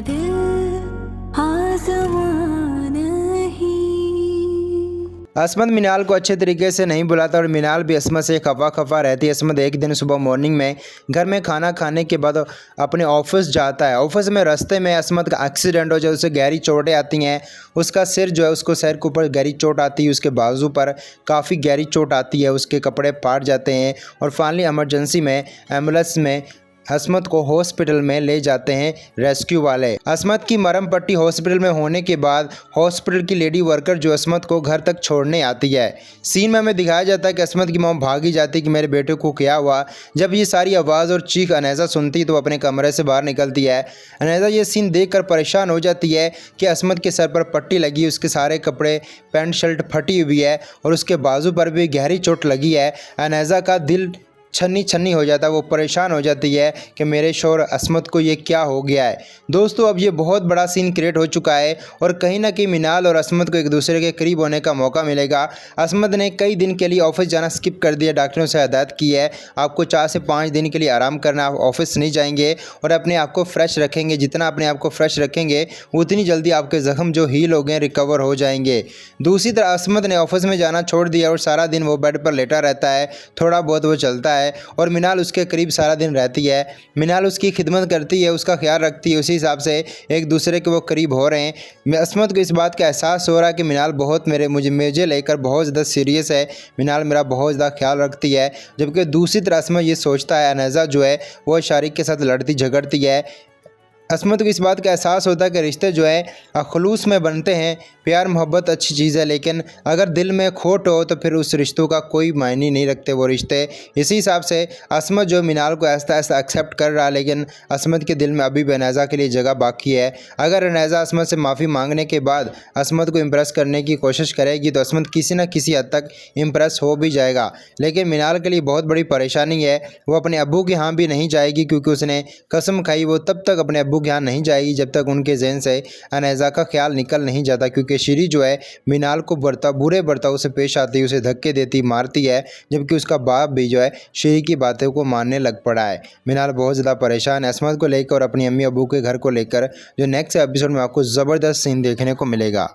दिल आज़मा नहीं। असमत मिनाल को अच्छे तरीके से नहीं बुलाता और मिनाल भी असमत से खफा खफा रहती है। असमत एक दिन सुबह मॉर्निंग में घर में खाना खाने के बाद अपने ऑफिस जाता है। ऑफिस में रास्ते में असमत का एक्सीडेंट हो जाए, उसे गहरी चोटें आती हैं। उसका सिर जो है, उसको सर के ऊपर गहरी चोट आती है, उसके बाजू पर काफ़ी गहरी चोट आती है, उसके कपड़े फाट जाते हैं और फाइनली इमरजेंसी में एम्बुलेंस में असमत को हॉस्पिटल में ले जाते हैं रेस्क्यू वाले। असमत की मरहम पट्टी हॉस्पिटल में होने के बाद हॉस्पिटल की लेडी वर्कर जो असमत को घर तक छोड़ने आती है। सीन में हमें दिखाया जाता है कि असमत की मॉम भागी जाती है कि मेरे बेटे को क्या हुआ। जब ये सारी आवाज़ और चीख अनैज़ा सुनती है तो अपने कमरे से बाहर निकलती है। अनैज़ा ये सीन देखकर परेशान हो जाती है कि असमत के सर पर पट्टी लगी, उसके सारे कपड़े पैंट शर्ट फटी हुई है और उसके बाजू पर भी गहरी चोट लगी है। अनैज़ा का दिल छन्नी छन्नी हो जाता है, वो परेशान हो जाती है कि मेरे शोहर असमत को ये क्या हो गया है। दोस्तों अब ये बहुत बड़ा सीन क्रिएट हो चुका है और कहीं ना कहीं मिनाल और असमत को एक दूसरे के करीब होने का मौका मिलेगा। असमत ने कई दिन के लिए ऑफिस जाना स्किप कर दिया, डॉक्टरों से हिदायत की है आपको 4 से 5 दिन के लिए आराम करना, आप ऑफिस नहीं जाएंगे और अपने आप को फ्रेश रखेंगे। जितना अपने आप को फ्रेश रखेंगे उतनी जल्दी आपके ज़ख्म जो हील हो गए रिकवर हो जाएंगे। दूसरी तरह असमत ने ऑफिस में जाना छोड़ दिया और सारा दिन वो बेड पर लेटा रहता है, थोड़ा बहुत वो चलता है और मिनाल उसके करीब सारा दिन रहती है। मिनाल उसकी खिदमत करती है, उसका ख्याल रखती है, उसी हिसाब से एक दूसरे के वो करीब हो रहे हैं। असमत को इस बात का एहसास हो रहा है कि मिनाल बहुत मुझे लेकर बहुत ज़्यादा सीरियस है, मिनाल मेरा बहुत ज़्यादा ख्याल रखती है। जबकि दूसरी तरह असमत ये सोचता है अनैज़ा जो है वो शारिक के साथ लड़ती झगड़ती है। असमत को इस बात का एहसास होता है कि रिश्ते जो है खलूस में बनते हैं, प्यार मोहब्बत अच्छी चीज़ है, लेकिन अगर दिल में खोट हो तो फिर उस रिश्तों का कोई मायने नहीं रखते वो रिश्ते। इसी हिसाब से असमत जो मिनाल को ऐसा ऐसा एक्सेप्ट कर रहा है, लेकिन असमत के दिल में अभी भी अनैज़ा के लिए जगह बाकी है। अगर अनैज़ा असमत से माफ़ी मांगने के बाद असमत को इम्प्रेस करने की कोशिश करेगी तो असमत किसी न किसी हद तक इम्प्रेस हो भी जाएगा, लेकिन मिनाल के लिए बहुत बड़ी परेशानी है। वो अपने अब्बू के यहाँ भी नहीं जाएगी क्योंकि उसने कसम खाई वो तब तक अपने अब्बू के यहाँ नहीं जाएगी जब तक उनके जहन से अनैज़ा का ख्याल निकल नहीं जाता, क्योंकि श्री जो है मिनाल को बुरे बर्ताव से पेश आती है, उसे धक्के देती मारती है, जबकि उसका बाप भी जो है श्री की बातों को मानने लग पड़ा है। मिनाल बहुत ज़्यादा परेशान है असमत को लेकर और अपनी अम्मी अब्बू के घर को लेकर, जो नेक्स्ट एपिसोड में आपको ज़बरदस्त सीन देखने को मिलेगा।